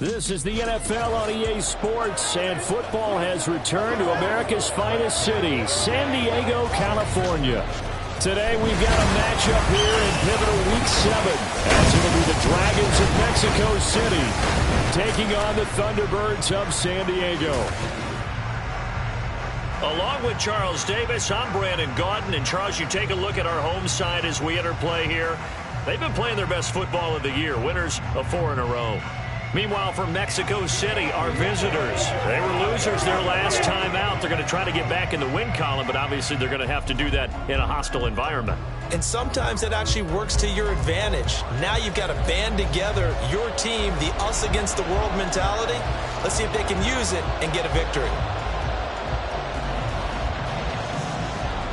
This is the NFL on EA Sports, and football has returned to America's finest city, San Diego, California. Today we've got a matchup here in pivotal Week 7, as it'll be the Dragons of Mexico City taking on the Tbirds of San Diego. Along with Charles Davis, I'm Brandon Gaudin. And Charles, you take a look at our home side as we enter play here. They've been playing their best football of the year, winners of 4 in a row. Meanwhile, from Mexico City, our visitors, they were losers their last time out. They're going to try to get back in the win column, but obviously they're going to have to do that in a hostile environment. And sometimes it actually works to your advantage. Now you've got to band together your team, the us against the world mentality. Let's see if they can use it and get a victory.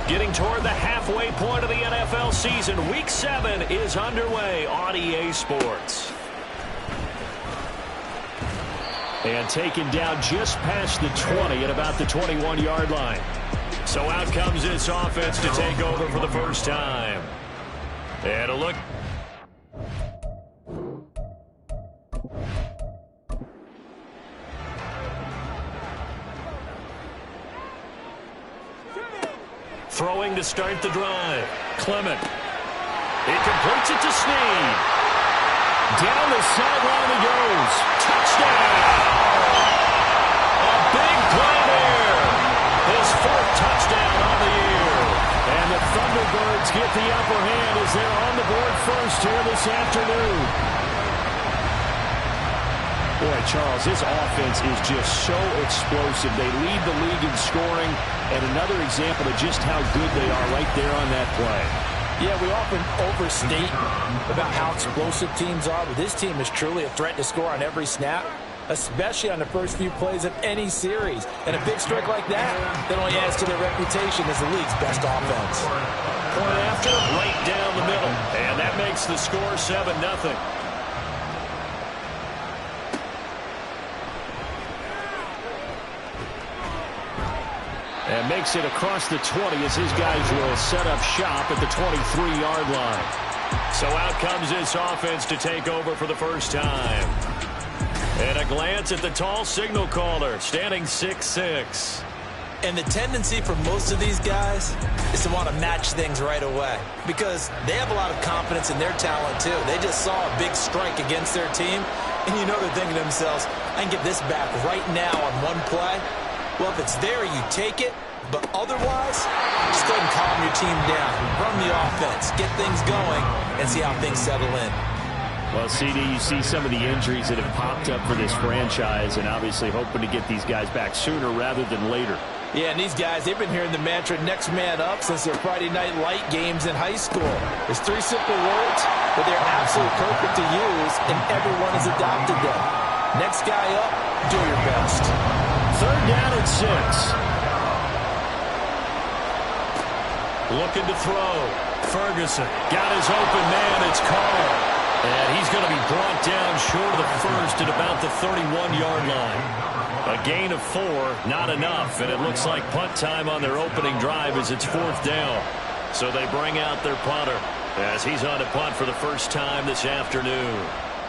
Getting toward the halfway point of the NFL season, Week 7 is underway on EA Sports. And taken down just past the 20 at about the 21-yard line. So out comes this offense to take over for the first time. And a look. Throwing to start the drive. Clement. He completes it to Snead. Down the sideline he goes. Touchdown! A big play there. His 4th touchdown on the year. And the Thunderbirds get the upper hand as they're on the board first here this afternoon. Boy, Charles, this offense is just so explosive. They lead the league in scoring, and another example of just how good they are right there on that play. Yeah, we often overstate about how explosive teams are, but this team is truly a threat to score on every snap, especially on the first few plays of any series. And a big strike like that only adds to their reputation as the league's best offense. Point after, right down the middle. And that makes the score 7-0. And makes it across the 20 as his guys will set up shop at the 23-yard line. So out comes this offense to take over for the first time. And a glance at the tall signal caller, standing 6'6". And the tendency for most of these guys is to want to match things right away because they have a lot of confidence in their talent too. They just saw a big strike against their team, and you know they're thinking to themselves, I can get this back right now on one play. Well, if it's there, you take it. But otherwise, just go ahead and calm your team down. Run the offense. Get things going and see how things settle in. Well, CD, you see some of the injuries that have popped up for this franchise and obviously hoping to get these guys back sooner rather than later. Yeah, and these guys, they've been hearing the mantra next man up since their Friday night light games in high school. There's 3 simple words, but they're absolutely perfect to use, and everyone has adopted them. Next guy up, do your best. 3rd down and 6. Looking to throw. Ferguson got his open man. It's Carr. And he's going to be brought down short of the first at about the 31-yard line. A gain of 4, not enough. And it looks like punt time on their opening drive as it's 4th down. So they bring out their punter as he's on to punt for the first time this afternoon.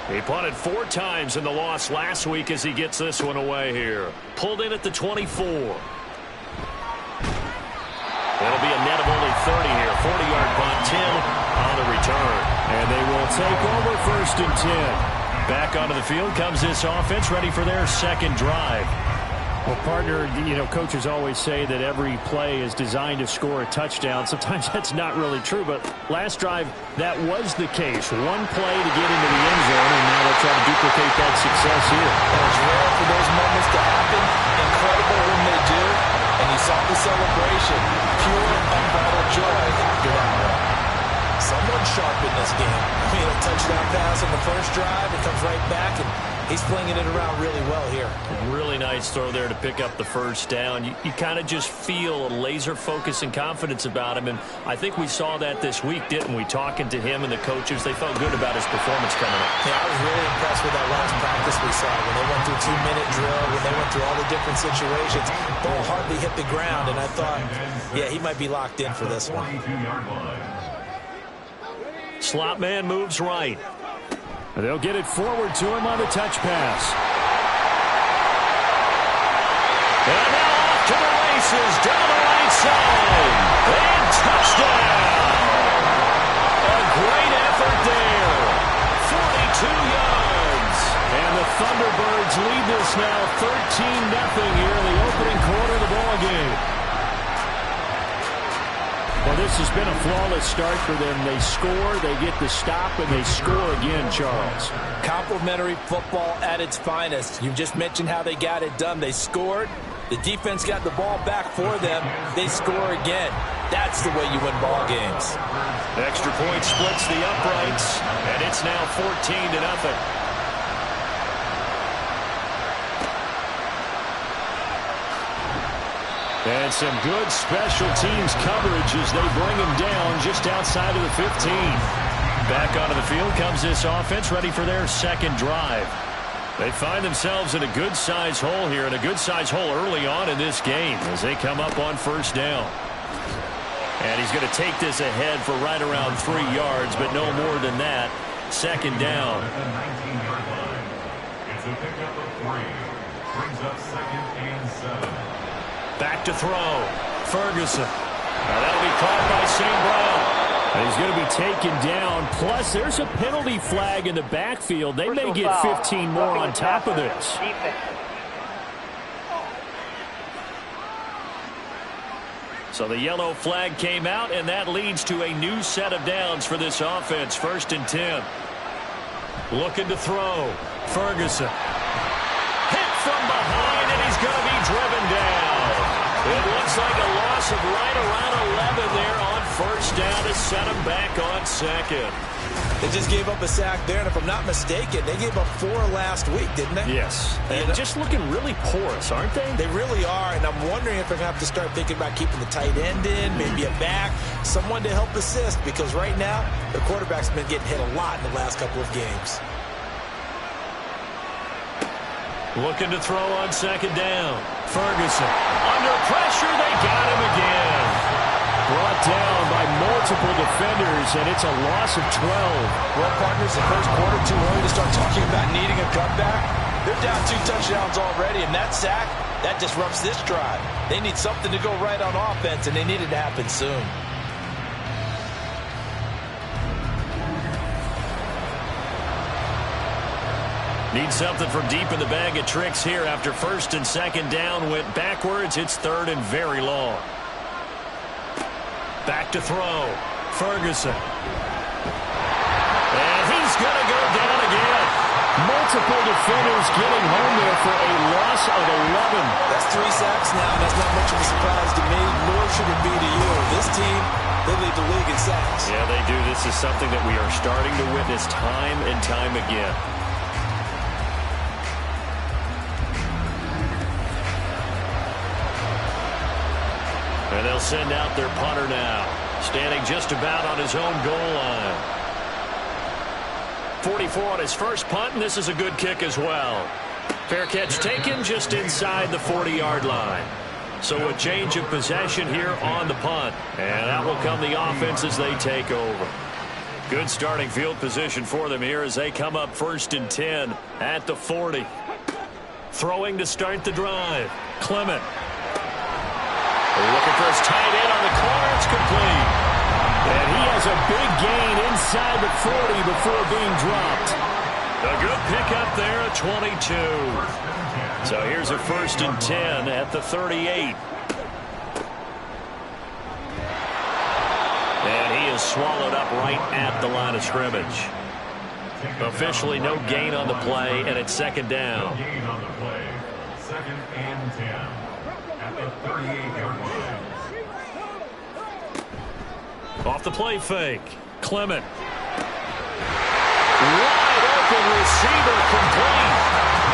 He punted 4 times in the loss last week as he gets this one away here. Pulled in at the 24. It'll be a net of only 30 here. 40-yard punt, 10 on the return. And they will take over 1st and 10. Back onto the field comes this offense, ready for their second drive. Well, partner, you know, coaches always say that every play is designed to score a touchdown. Sometimes that's not really true, but last drive, that was the case. One play to get into the end zone, and now they'll try to duplicate that success here. And it's rare for those moments to happen. Incredible when they do. And you saw the celebration. Pure, unbridled joy after that one. Someone sharp in this game. I mean, a touchdown pass on the first drive. It comes right back, and he's flinging it around really well here. Really nice throw there to pick up the first down. You kind of just feel a laser focus and confidence about him, and I think we saw that this week, didn't we? Talking to him and the coaches, they felt good about his performance coming up. Yeah, I was really impressed with that last practice we saw when they went through 2-minute drill, when they went through all the different situations. Ball hardly hit the ground, and I thought, yeah, he might be locked in for this one. Slot man moves right. They'll get it forward to him on the touch pass. And now off to the races, down the right side. And touchdown! A great effort there. 42 yards. And the Thunderbirds lead this now 13-0 here in the opening quarter of the ball game. Well, this has been a flawless start for them. They score, they get the stop, and they score again, Charles. Complimentary football at its finest. You just mentioned how they got it done. They scored. The defense got the ball back for them. They score again. That's the way you win ball games. Extra point splits the uprights, and it's now 14-0. And some good special teams coverage as they bring him down just outside of the 15. Back onto the field comes this offense, ready for their second drive. They find themselves in a good-sized hole here, and a good-sized hole early on in this game as they come up on first down. And he's going to take this ahead for right around 3 yards, but no more than that. Second down. It's a pickup of 3. Brings up 2nd and 7. Back to throw. Ferguson. Now that'll be caught by St. Brown. And he's going to be taken down. Plus, there's a penalty flag in the backfield. They may get 15 more on top of this. So the yellow flag came out, and that leads to a new set of downs for this offense. 1st and 10. Looking to throw. Ferguson. Hit from behind, and he's going to be driven down. It looks like a loss of right around 11 there on first down to set him back on second. They just gave up a sack there, and if I'm not mistaken, they gave up 4 last week, didn't they? Yes. And just looking really porous, aren't they? They really are, and I'm wondering if they're going to have to start thinking about keeping the tight end in, maybe a back, someone to help assist, because right now, the quarterback's been getting hit a lot in the last couple of games. Looking to throw on second down. Ferguson. Under pressure, they got him again. Brought down by multiple defenders, and it's a loss of 12. Well, partners, the first quarter, too early to start talking about needing a comeback. They're down 2 touchdowns already, and that sack, that disrupts this drive. They need something to go right on offense, and they need it to happen soon. Need something from deep in the bag of tricks here after 1st and 2nd down went backwards. It's 3rd and very long. Back to throw. Ferguson. And he's going to go down again. Multiple defenders getting home there for a loss of 11. That's 3 sacks now. That's not much of a surprise to me, nor should it be to you. This team, they lead the league in sacks. Yeah, they do. This is something that we are starting to witness time and time again. And they'll send out their punter now, standing just about on his own goal line. 44 on his first punt, and this is a good kick as well. Fair catch taken just inside the 40-yard line. So a change of possession here on the punt. And that will come the offense as they take over. Good starting field position for them here as they come up 1st and 10 at the 40. Throwing to start the drive. Clement. Looking for his tight end on the corner. It's complete. And he has a big gain inside the 40 before being dropped. A good pickup there at 22. So here's a 1st and 10 at the 38. And he is swallowed up right at the line of scrimmage. Officially no gain on the play, and it's 2nd down. Gain on the play. 2nd and 10. At the 38-yard line. Off the play fake. Clement. Wide open receiver complete.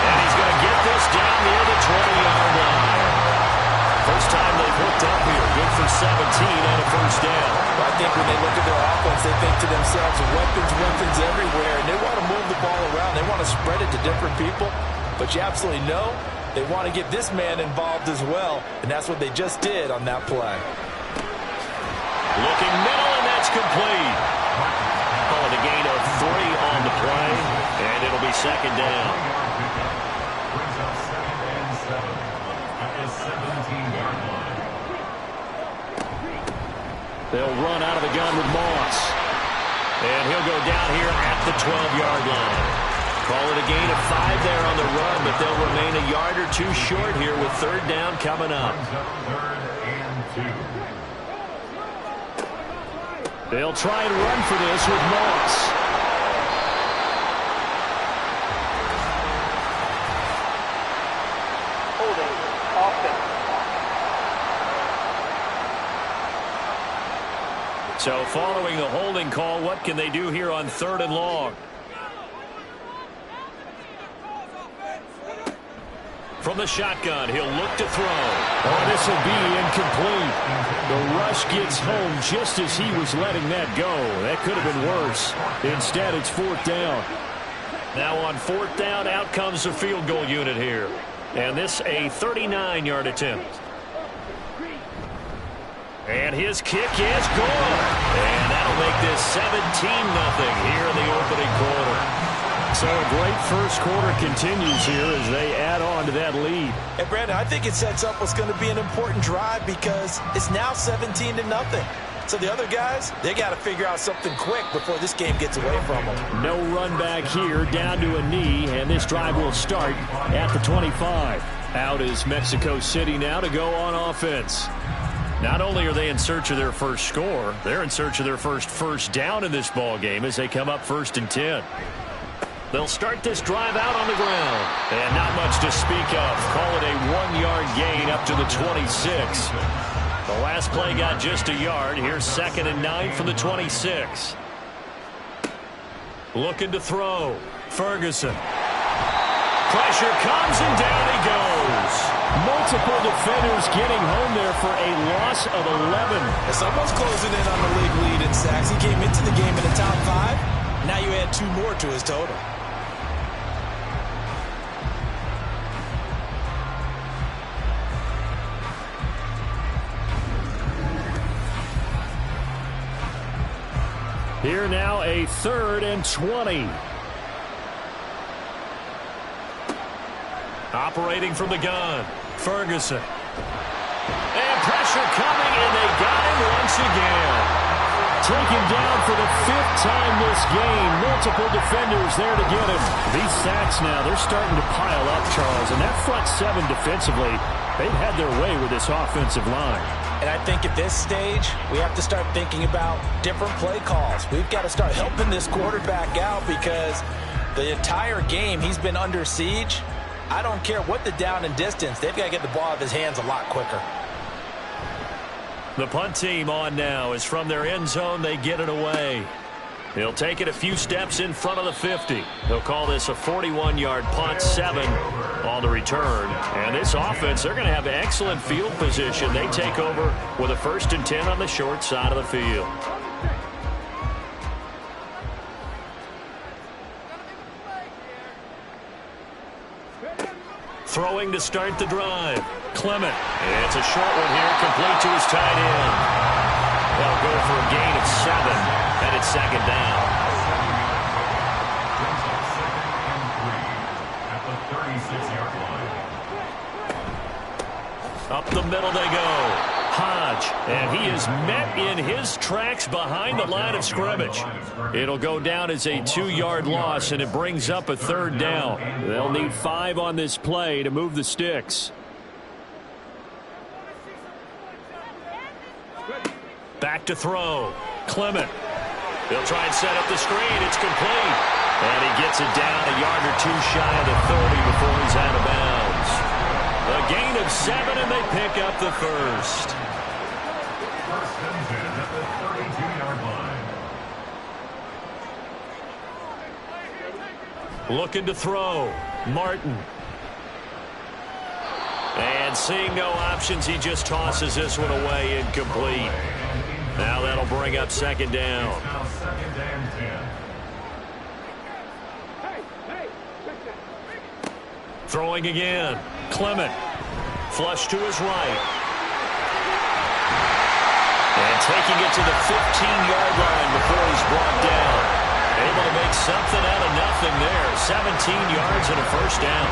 And he's going to get this down near the 20-yard line. First time they've hooked up here. Good for 17 on a first down. Well, I think when they look at their offense, they think to themselves, weapons everywhere. And they want to move the ball around. They want to spread it to different people. But you absolutely know they want to get this man involved as well. And that's what they just did on that play. Looking middle, and that's complete. Call it a gain of 3 on the play. be second down. Brings up 2nd and 7 at the 17-yard line. They'll run out of the gun with Moss. And he'll go down here at the 12-yard line. Call it a gain of 5 there on the run, but they'll remain a yard or two short here with third down coming up. 3rd and 2. They'll try and run for this with Moss. Holding offense. So following the holding call, what can they do here on 3rd and long? From the shotgun, he'll look to throw. Oh, this will be incomplete. The rush gets home just as he was letting that go. That could have been worse. Instead, it's 4th down. Now on 4th down, out comes the field goal unit here. And this a 39-yard attempt. And his kick is good. And that'll make this 17-0 here in the opening quarter. So a great first quarter continues here as they add on to that lead. And Brandon, I think it sets up what's going to be an important drive because it's now 17-0. So the other guys, they got to figure out something quick before this game gets away from them. No run back here, down to a knee, and this drive will start at the 25. Out is Mexico City now to go on offense. Not only are they in search of their first score, they're in search of their first down in this ball game as they come up 1st and 10. They'll start this drive out on the ground. And not much to speak of. Call it a 1-yard gain up to the 26. The last play got just a yard. Here's 2nd and 9 from the 26. Looking to throw. Ferguson. Pressure comes and down he goes. Multiple defenders getting home there for a loss of 11. It's almost closing in on the league lead in sacks. He came into the game in the top 5. Now you add 2 more to his total. Here now a 3rd and 20. Operating from the gun. Ferguson. And pressure coming, and they got him once again. Taken down for the 5th time this game. Multiple defenders there to get him. These sacks now, they're starting to pile up, Charles. And that front 7 defensively, they've had their way with this offensive line. And I think at this stage, we have to start thinking about different play calls. We've got to start helping this quarterback out because the entire game he's been under siege. I don't care what the down and distance. They've got to get the ball out of his hands a lot quicker. The punt team on now is from their end zone. They get it away. He'll take it a few steps in front of the 50. They'll call this a 41-yard punt, 7 on the return. And this offense, they're going to have excellent field position. They take over with a 1st and 10 on the short side of the field. Throwing to start the drive. Clement. It's a short one here, complete to his tight end. They'll go for a gain of 7, and it's 2nd down. Brings up 2nd and 3 at the 36-yard line. Up the middle they go. Hodge, and he is met in his tracks behind the line of scrimmage. It'll go down as a 2-yard loss, and it brings up a 3rd down. They'll need 5 on this play to move the sticks. Back to throw. Clement. They'll try and set up the screen. It's complete. And he gets it down a yard or 2 shy of the 30 before he's out of bounds. A gain of 7, and they pick up the 1st. 1st and 10 at the 32-yard line. Looking to throw. Martin. And seeing no options, he just tosses this one away, incomplete. Now that'll bring up 2nd down. Now 2nd and 10. Throwing again. Clement. Flush to his right. And taking it to the 15-yard line before he's brought down. Able to make something out of nothing there. 17 yards and a first down.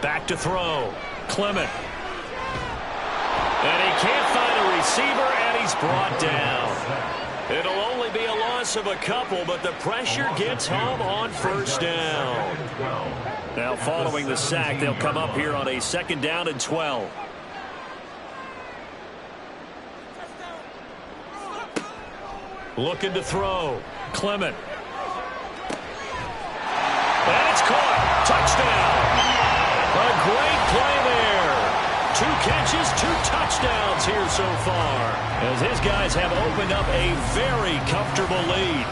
Back to throw. Clement. And he can't find a receiver, and he's brought down. It'll only be a loss of a couple, but the pressure gets home on first down. Now following the sack, they'll come up here on a 2nd down and 12. Looking to throw. Clement. And it's caught. Touchdown. A great play there. 2 catches, 2 touchdowns here so far, as his guys have opened up a very comfortable lead.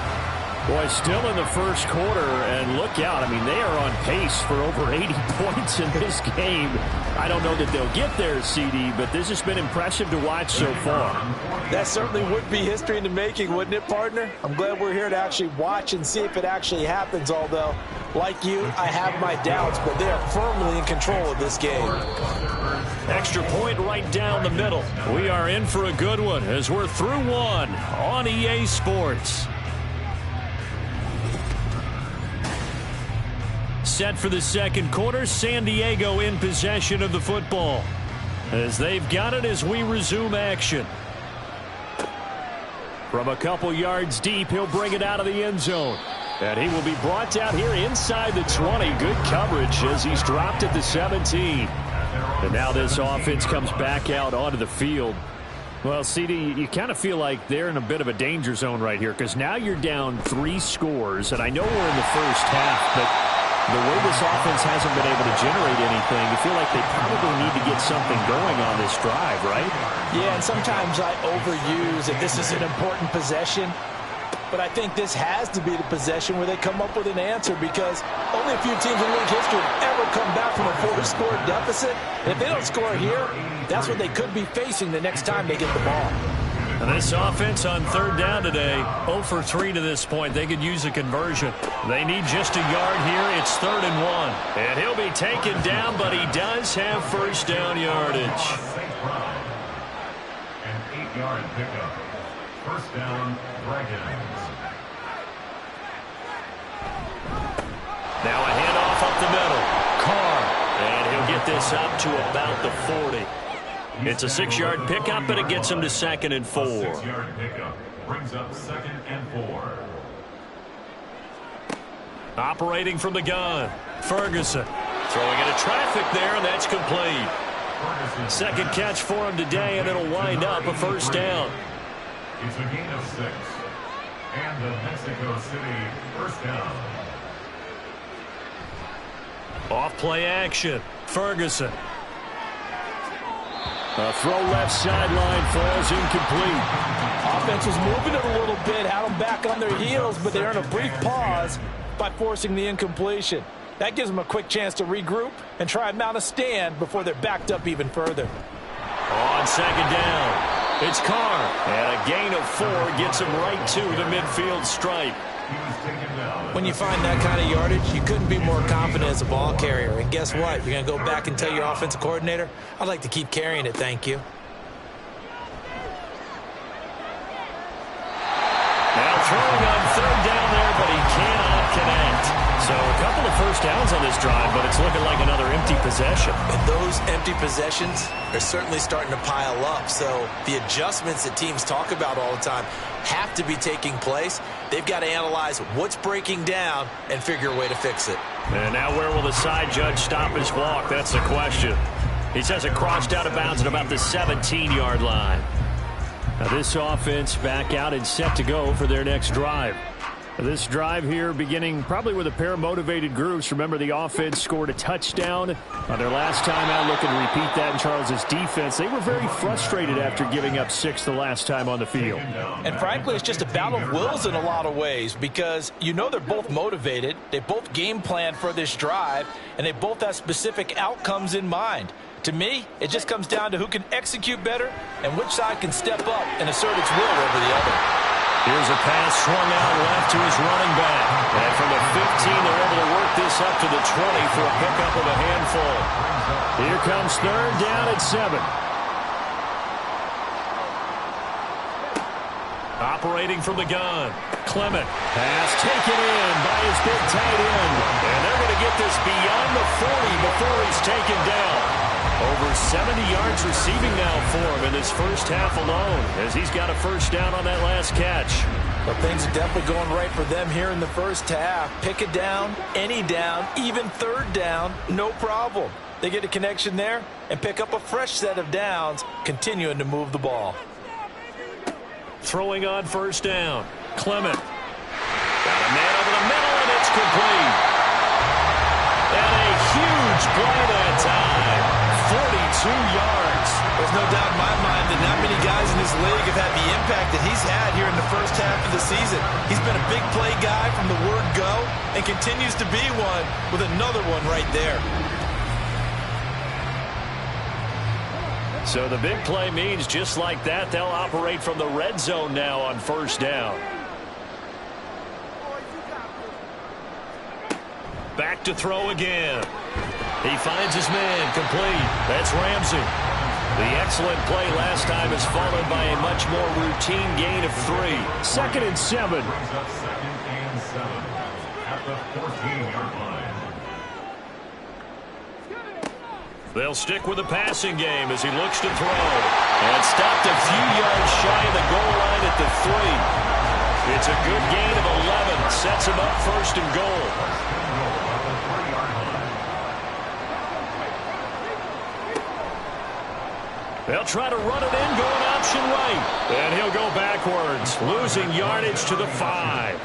Boy, still in the first quarter, and look out. I mean, they are on pace for over 80 points in this game. I don't know that they'll get there, CD, but this has been impressive to watch so far. That certainly would be history in the making, wouldn't it, partner? I'm glad we're here to actually watch and see if it actually happens, although, like you, I have my doubts, but they are firmly in control of this game. Extra point right down the middle. We are in for a good one as we're through one on EA Sports. Set for the second quarter, San Diego in possession of the football, as they've got it as we resume action. From a couple yards deep, he'll bring it out of the end zone. And he will be brought down here inside the 20. Good coverage as he's dropped at the 17. And now this offense comes back out onto the field. Well, CD, you kind of feel like they're in a bit of a danger zone right here, because now you're down 3 scores, and I know we're in the first half, but the way this offense hasn't been able to generate anything, you feel like they probably need to get something going on this drive, right? Yeah, and sometimes I overuse that this is an important possession, but I think this has to be the possession where they come up with an answer, because only a few teams in league history have ever come back from a 4-score deficit. And if they don't score here, that's what they could be facing the next time they get the ball. And this offense on 3rd down today, 0 for 3 to this point. They could use a conversion. They need just a yard here. It's 3rd and 1. And he'll be taken down, but he does have first down yardage. An 8-yard pickup. First down, Dragons. Now a handoff up the middle. Carr. And he'll get this up to about the 40. It's a 6-yard pickup, but it gets him to 2nd and 4. 6-yard pickup brings up 2nd and 4. Operating from the gun. Ferguson. Throwing into traffic there, and that's complete. Second catch for him today, and it'll wind up a first down. It's a gain of 6. And the Mexico City first down. Off play action. Ferguson. A throw left sideline falls incomplete. Offense was moving it a little bit, had them back on their heels, but they earn a brief pause by forcing the incompletion. That gives them a quick chance to regroup and try and mount a stand before they're backed up even further. On 2nd down, it's Carr. And a gain of 4 gets him right to the midfield stripe. When you find that kind of yardage, you couldn't be more confident as a ball carrier. And guess what? You're going to go back and tell your offensive coordinator, I'd like to keep carrying it, thank you. Now throwing on 3rd down there, but he cannot connect. So a couple of first downs on this drive, but it's looking like another empty possession. And those empty possessions are certainly starting to pile up. So the adjustments that teams talk about all the time have to be taking place. They've got to analyze what's breaking down and figure a way to fix it. And now where will the side judge stop his walk? That's the question. He says it crossed out of bounds at about the 17-yard line. Now this offense back out and set to go for their next drive. This drive here beginning probably with a pair of motivated groups. Remember, the offense scored a touchdown on their last time out. Looking to repeat that in Charles's defense. They were very frustrated after giving up 6 the last time on the field. And frankly, it's just a battle of wills in a lot of ways, because you know they're both motivated. They both game plan for this drive, and they both have specific outcomes in mind. To me, it just comes down to who can execute better and which side can step up and assert its will over the other. Here's a pass swung out left to his running back. And from the 15, they're able to work this up to the 20 for a pickup of a handful. Here comes third down at 7. Operating from the gun. Clement. Pass taken in by his big tight end. And they're going to get this beyond the 40 before he's taken down. Over 70 yards receiving now for him in this first half alone, as he's got a first down on that last catch. Well, things are definitely going right for them here in the first half. Pick a down, any down, even third down, no problem. They get a connection there and pick up a fresh set of downs, continuing to move the ball. Throwing on first down. Clement. Got a man over the middle, and it's complete. And a huge play that time. 42 yards. There's no doubt in my mind that not many guys in this league have had the impact that he's had here in the first half of the season. He's been a big play guy from the word go and continues to be one with another one right there. So the big play means just like that, they'll operate from the red zone now on first down. Back to throw again. He finds his man complete. That's Ramsey. The excellent play last time is followed by a much more routine gain of 3. 2nd and 7. Brings up 2nd and 7 at the 14-yard line. They'll stick with the passing game as he looks to throw. And stopped a few yards shy of the goal line at the 3. It's a good gain of 11. Sets him up first and goal. They'll try to run it in, going option right. And he'll go backwards, losing yardage to the 5.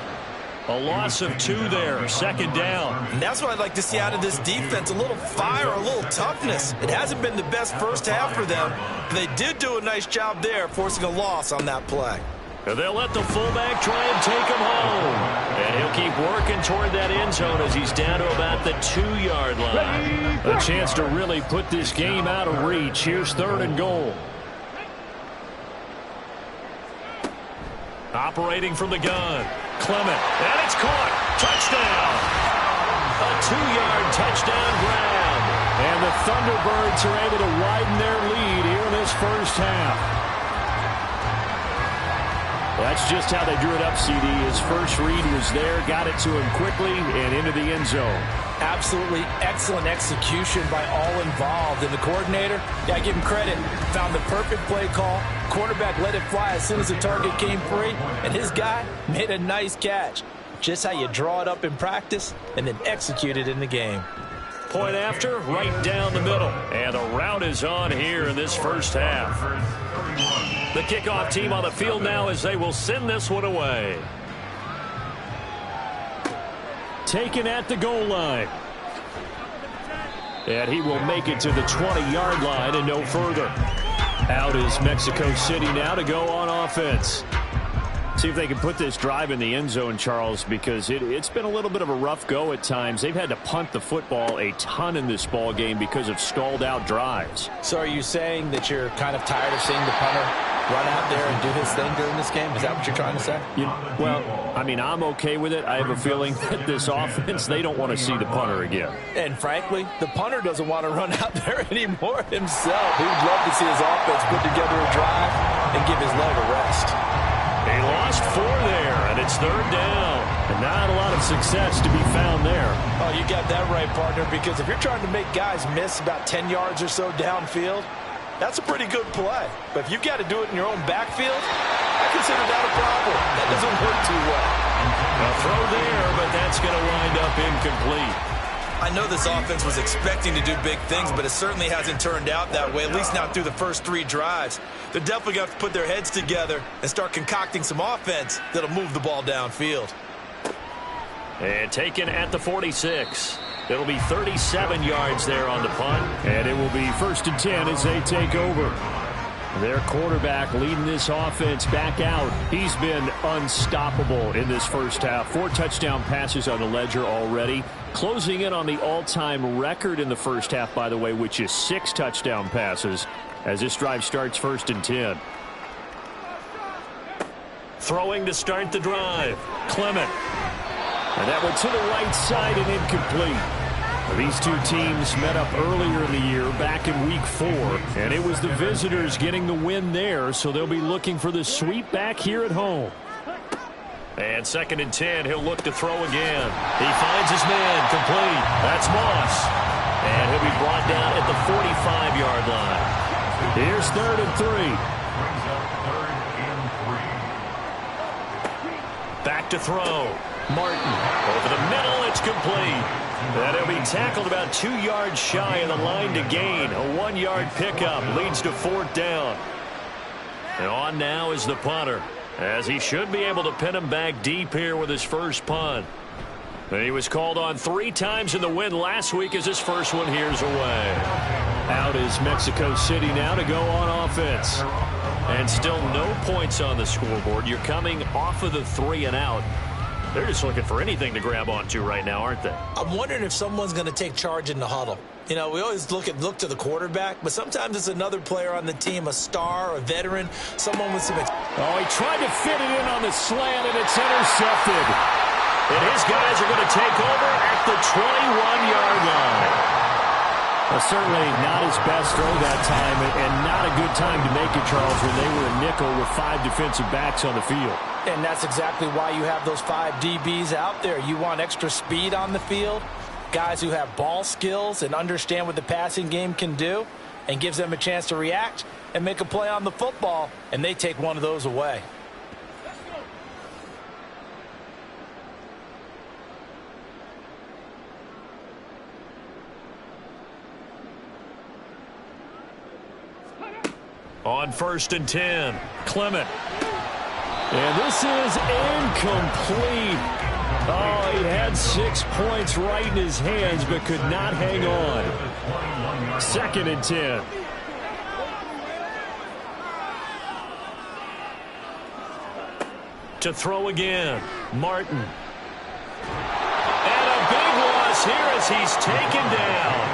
A loss of 2 there, 2nd down. And that's what I'd like to see out of this defense, a little fire, a little toughness. It hasn't been the best first half for them, but they did do a nice job there, forcing a loss on that play. And they'll let the fullback try and take him home. And he'll keep working toward that end zone as he's down to about the 2-yard line. A chance to really put this game out of reach. Here's 3rd and goal. Operating from the gun. Clement. And it's caught. Touchdown. A 2-yard touchdown grab. And the Thunderbirds are able to widen their lead here in this first half. Well, that's just how they drew it up, CD. His first read was there, got it to him quickly, and into the end zone. Absolutely excellent execution by all involved. And the coordinator, I give him credit, found the perfect play call. Quarterback let it fly as soon as the target came free, and his guy made a nice catch. Just how you draw it up in practice and then execute it in the game. Point after, right down the middle. And the route is on here in this first half. The kickoff team on the field now as they will send this one away. Taken at the goal line. And he will make it to the 20-yard line and no further. Out is Mexico City now to go on offense. See if they can put this drive in the end zone, Charles, because it's been a little bit of a rough go at times. They've had to punt the football a ton in this ball game because of stalled out drives. So are you saying that you're kind of tired of seeing the punter run out there and do his thing during this game? Is that what you're trying to say? Well, I mean, I'm okay with it. I have a feeling that this offense, they don't want to see the punter again. And frankly, the punter doesn't want to run out there anymore himself. He would love to see his offense put together a drive and give his leg a rest. He lost 4 there, and it's 3rd down. And not a lot of success to be found there. Oh, you got that right, partner, because if you're trying to make guys miss about 10 yards or so downfield, that's a pretty good play. But if you've got to do it in your own backfield, I consider that a problem. That doesn't work too well. A throw there, but that's going to wind up incomplete. I know this offense was expecting to do big things, but it certainly hasn't turned out that way, at least not through the first 3 drives. They're definitely going to have to put their heads together and start concocting some offense that'll move the ball downfield. And taken at the 46. It'll be 37 yards there on the punt. And it will be 1st and 10 as they take over. Their quarterback leading this offense back out. He's been unstoppable in this first half. 4 touchdown passes on the ledger already. Closing in on the all-time record in the first half, by the way, which is 6 touchdown passes as this drive starts 1st and 10. Throwing to start the drive. Clement. And that went to the right side and incomplete. These two teams met up earlier in the year, back in Week 4, and it was the visitors getting the win there, so they'll be looking for the sweep back here at home. And 2nd and 10, he'll look to throw again. He finds his man, complete. That's Moss. And he'll be brought down at the 45-yard line. Here's 3rd and 3. Back to throw. Martin over the middle. It's complete. And he'll be tackled about 2 yards shy of the line to gain. A 1-yard pickup leads to 4th down. And on now is the punter, as he should be able to pin him back deep here with his first punt. And he was called on 3 times in the win last week as his first one here's away. Out is Mexico City now to go on offense. And still no points on the scoreboard. You're coming off of the 3 and out. They're just looking for anything to grab onto right now, aren't they? I'm wondering if someone's going to take charge in the huddle. You know, we always look to the quarterback, but sometimes it's another player on the team, a star, a veteran, someone with some... Oh, he tried to fit it in on the slant, and it's intercepted. And his guys are going to take over at the 21-yard line. Certainly not his best throw that time, and not a good time to make it, Charles, when they were a nickel with 5 defensive backs on the field. And that's exactly why you have those 5 DBs out there. You want extra speed on the field, guys who have ball skills and understand what the passing game can do, and gives them a chance to react and make a play on the football, and they take one of those away. On 1st and 10, Clement. And this is incomplete. Oh, he had 6 points right in his hands, but could not hang on. 2nd and 10. To throw again, Martin. And a big loss here as he's taken down.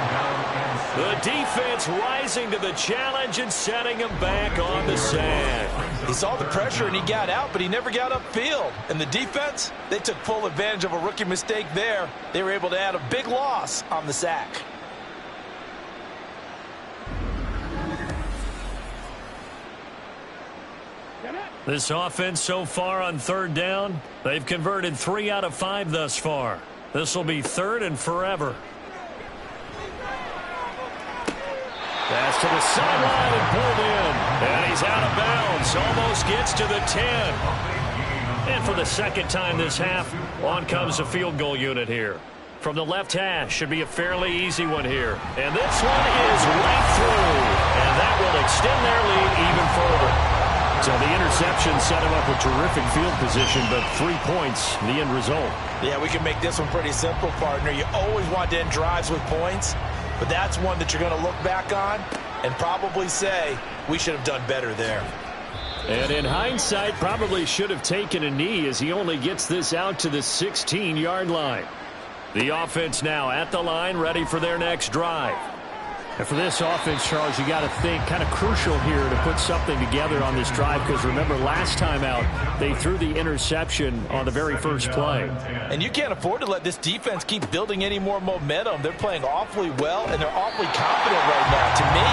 The defense rising to the challenge and setting him back on the sack. He saw the pressure and he got out, but he never got upfield. And the defense, they took full advantage of a rookie mistake there. They were able to add a big loss on the sack. This offense so far on 3rd down, they've converted 3 out of 5 thus far. This will be 3rd and forever. Pass to the sideline and pulled in. And he's out of bounds. Almost gets to the 10. And for the 2nd time this half, on comes the field goal unit here. From the left hash, should be a fairly easy one here. And this one is right through. And that will extend their lead even further. So the interception set him up with terrific field position, but 3 points, the end result. Yeah, we can make this one pretty simple, partner. You always want to end drives with points. But that's one that you're going to look back on and probably say, we should have done better there. And in hindsight, probably should have taken a knee as he only gets this out to the 16-yard line. The offense now at the line, ready for their next drive. And for this offense, Charles, you got to think kind of crucial here to put something together on this drive, because remember last time out they threw the interception on the very first play. And you can't afford to let this defense keep building any more momentum. They're playing awfully well and they're awfully confident right now. To me,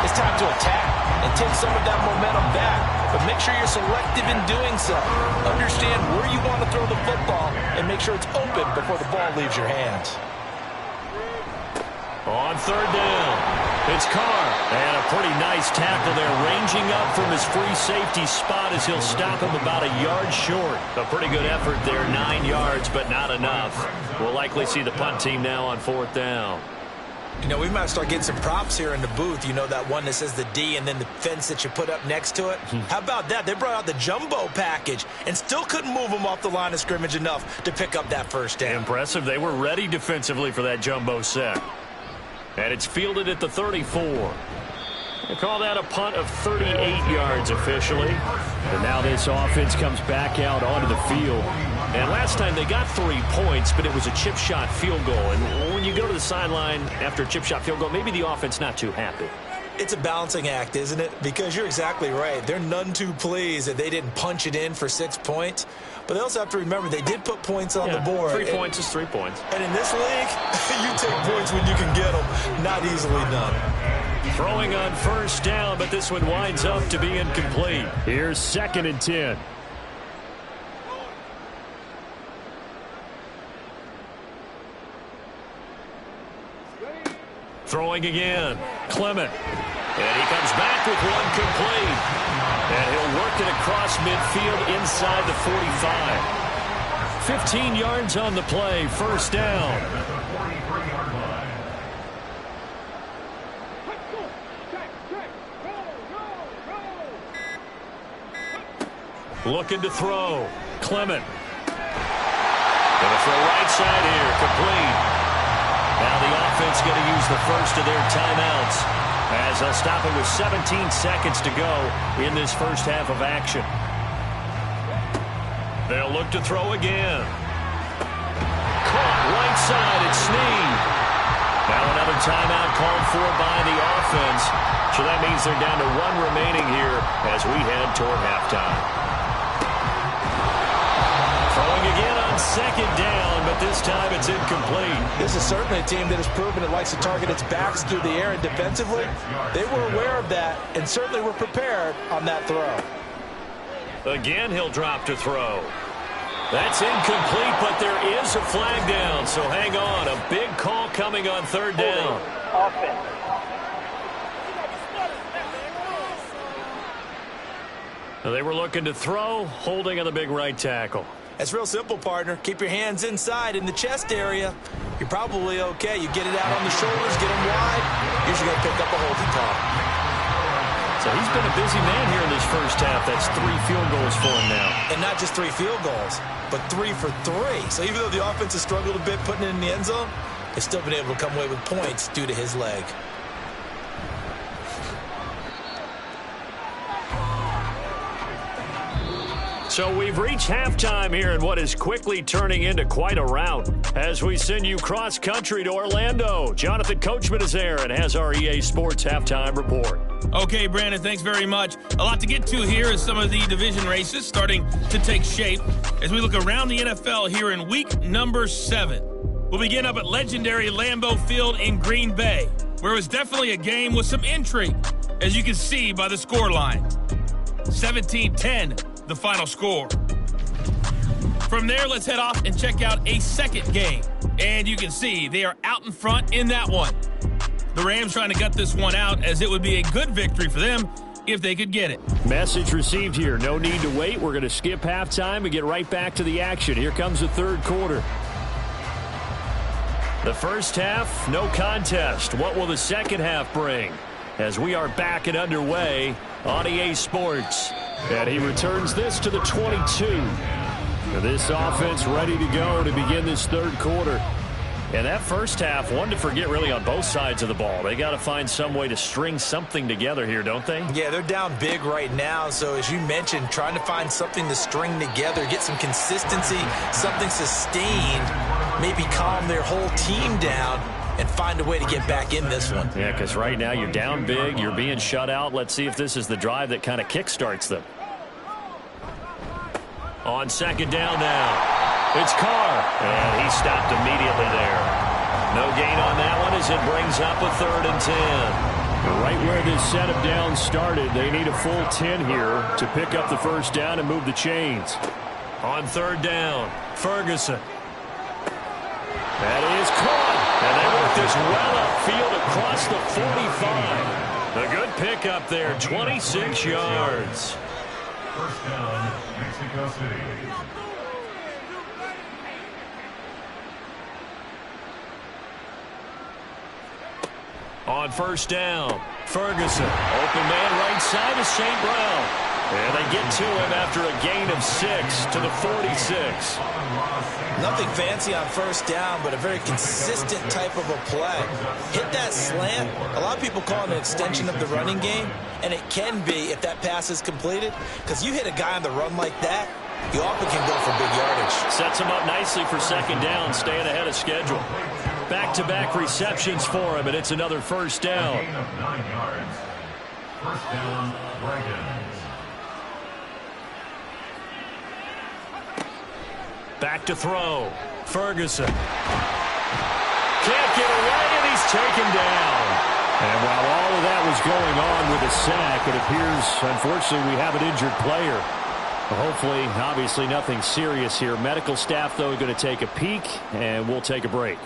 it's time to attack and take some of that momentum back, but make sure you're selective in doing so. Understand where you want to throw the football and make sure it's open before the ball leaves your hands. On 3rd down, it's Carr. And a pretty nice tackle there, ranging up from his free safety spot as he'll stop him about a yard short. A pretty good effort there, 9 yards, but not enough. We'll likely see the punt team now on 4th down. You know, we might start getting some props here in the booth. You know, that one that says the D and then the fence that you put up next to it? How about that? They brought out the jumbo package and still couldn't move them off the line of scrimmage enough to pick up that first down. Impressive. They were ready defensively for that jumbo set. And it's fielded at the 34. They call that a punt of 38 yards officially. And now this offense comes back out onto the field. And last time they got 3 points, but it was a chip shot field goal. And when you go to the sideline after a chip shot field goal, maybe the offense not too happy. It's a balancing act, isn't it? Because you're exactly right. They're none too pleased that they didn't punch it in for 6 points. But they also have to remember they did put points on the board. 3 points is 3 points. And in this league, you take points when you can get them. Not easily done. Throwing on first down, but this one winds up to be incomplete. Here's 2nd and 10. Throwing again. Clement. And he comes back with one complete. And he'll work it across midfield inside the 45. 15 yards on the play. First down. Looking to throw. Clement. Gonna throw right side here. Complete. Now the offense going to use the first of their timeouts as they'll stop it with 17 seconds to go in this first half of action. They'll look to throw again. Caught right side. It's Snead. Now another timeout called for by the offense. So that means they're down to 1 remaining here as we head toward halftime. Throwing again on 2nd down, but this time it's incomplete. This is certainly a team that has proven it likes to target its backs through the air, and defensively, they were aware of that and certainly were prepared on that throw. Again, he'll drop to throw. That's incomplete, but there is a flag down, so hang on. A big call coming on 3rd down. Offense. They were looking to throw, holding on the big right tackle. It's real simple, partner. Keep your hands inside in the chest area. You're probably okay. You get it out on the shoulders, get them wide. Usually going to pick up a holding call. So he's been a busy man here in this first half. That's 3 field goals for him now. And not just 3 field goals, but 3 for 3. So even though the offense has struggled a bit putting it in the end zone, they've still been able to come away with points due to his leg. So we've reached halftime here in what is quickly turning into quite a rout. As we send you cross-country to Orlando, Jonathan Coachman is there and has our EA Sports halftime report. Okay, Brandon, thanks very much. A lot to get to here as some of the division races starting to take shape as we look around the NFL here in week number 7. We'll begin up at legendary Lambeau Field in Green Bay, where it was definitely a game with some intrigue, as you can see by the scoreline. 17-10. The final score. From there, let's head off and check out a second game. And you can see they are out in front in that one. The Rams trying to gut this one out, as it would be a good victory for them if they could get it. Message received here. No need to wait. We're going to skip halftime and get right back to the action. Here comes the 3rd quarter. The first half, no contest. What will the second half bring? As we are back and underway on EA Sports. And he returns this to the 22. This offense ready to go to begin this 3rd quarter. And that first half, one to forget really on both sides of the ball. They got to find some way to string something together here, don't they? Yeah, they're down big right now. So as you mentioned, trying to find something to string together, get some consistency, something sustained, maybe calm their whole team down and find a way to get back in this one. Yeah, because right now you're down big, you're being shut out. Let's see if this is the drive that kind of kickstarts them. On 2nd down now, it's Carr, and he stopped immediately there. No gain on that one as it brings up a 3rd and 10. Right where this set of downs started, they need a full 10 here to pick up the first down and move the chains. On 3rd down, Ferguson. That is caught, and they work this well upfield across the 45. A good pickup there, 26 yards. First down, Mexico City. On 1st down, Ferguson. Open man right side is St. Brown. And they get to him after a gain of 6 to the 46. Nothing fancy on 1st down, but a very consistent type of a play. Hit that slant. A lot of people call it an extension of the running game, and it can be if that pass is completed, because you hit a guy on the run like that, you often can go for big yardage. Sets him up nicely for 2nd down, staying ahead of schedule. Back-to-back receptions for him, and it's another first down. A gain of 9 yards. First down, Dragons. Back to throw. Ferguson. Can't get away, and he's taken down. And while all of that was going on with a sack, it appears, unfortunately, we have an injured player. Hopefully, obviously, nothing serious here. Medical staff, though, are going to take a peek, and we'll take a break.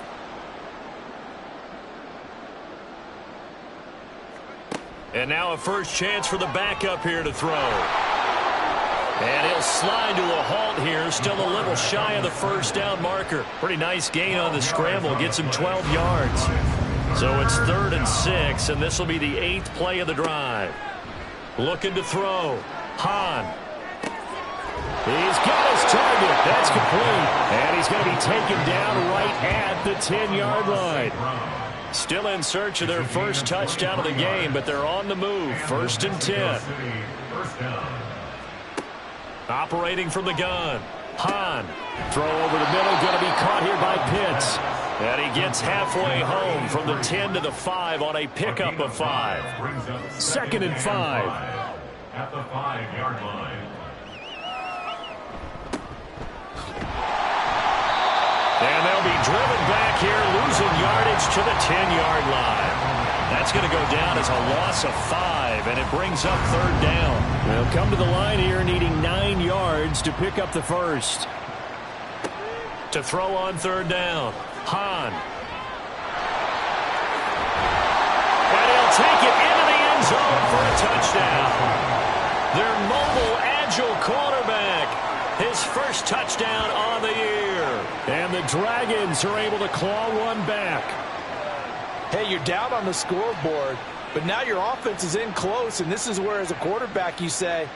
And now a first chance for the backup here to throw. And he'll slide to a halt here. Still a little shy of the first down marker. Pretty nice gain on the scramble. Gets him 12 yards. So it's 3rd and 6, and this will be the 8th play of the drive. Looking to throw. Hahn. He's got his target. That's complete. And he's going to be taken down right at the 10-yard line. Still in search of their first touchdown of the game, but they're on the move. 1st and 10. Operating from the gun. Hahn. Throw over the middle. Going to be caught here by Pitts. And he gets halfway home from the 10 to the 5 on a pickup of 5. 2nd and 5. At the 5-yard line. And they'll be driven back here, losing yardage to the 10-yard line. That's going to go down as a loss of 5, and it brings up 3rd down. They'll come to the line here needing 9 yards to pick up the first. To throw on 3rd down. Hahn. And he'll take it into the end zone for a touchdown. Their mobile, agile quarterback. His first touchdown on the year. And the Dragons are able to claw one back. Hey, you're down on the scoreboard, but now your offense is in close, and this is where, as a quarterback, you say,